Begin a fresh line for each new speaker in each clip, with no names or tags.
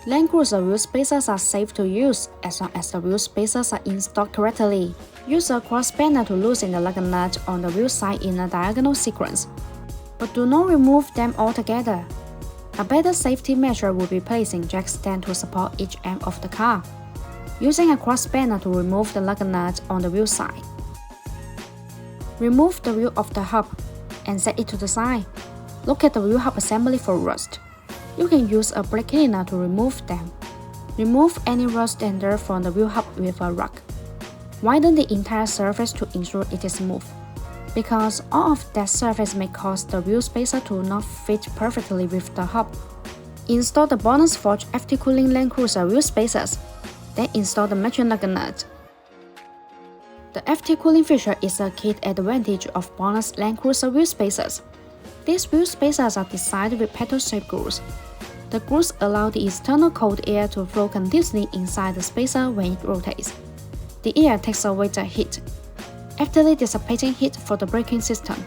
Land Cruiser wheel spacers are safe to use as long as the wheel spacers are installed correctly. Use a cross spanner to loosen the lug nut on the wheel side in a diagonal sequence, but do not remove them altogether. A better safety measure would be placing jack stand to support each end of the car, using a cross spanner to remove the lug nut on the wheel side. Remove the wheel of the hub and set it to the side. Look at the wheel hub assembly for rust. You can use a brake cleaner to remove them. Remove any rust and dirt from the wheel hub with a rag. Widen the entire surface to ensure it is smooth, because all of that surface may cause the wheel spacer to not fit perfectly with the hub. Install the BONOSS Forge FT Cooling Land Cruiser wheel spacers, then install the matching lug nut. The FT cooling feature is a key advantage of BONOSS Land Cruiser wheel spacers. These wheel spacers are designed with petal-shaped grooves. The grooves allow the external cold air to flow continuously inside the spacer when it rotates. The air takes away the heat, actively dissipating heat for the braking system.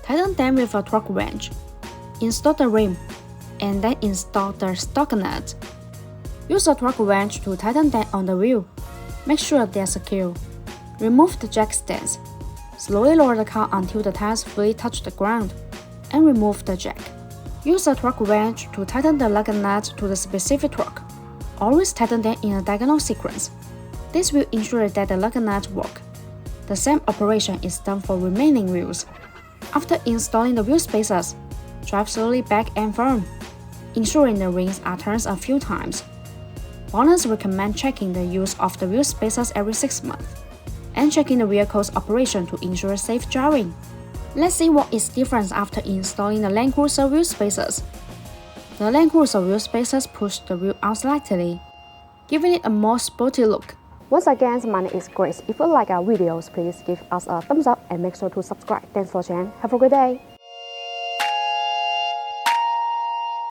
Tighten them with a torque wrench. Install the rim, and then install the stock nut. Use a torque wrench to tighten them on the wheel. Make sure they are secure. Remove the jack stands. Slowly lower the car until the tires fully touch the ground, and remove the jack. Use a torque wrench to tighten the lug nut to the specific torque. Always tighten them in a diagonal sequence. This will ensure that the lug nuts work. The same operation is done for remaining wheels. After installing the wheel spacers, drive slowly back and forth, ensuring the rings are turned a few times. BONOSS recommend checking the use of the wheel spacers every 6 months, and checking the vehicle's operation to ensure safe driving. Let's see what is different after installing the Land Cruiser wheel spacers. The Land Cruiser wheel spacers push the wheel out slightly, giving it a more sporty look.
Once again, my name is Grace. If you like our videos, please give us a thumbs up and make sure to subscribe. Thanks for watching. Have a good day.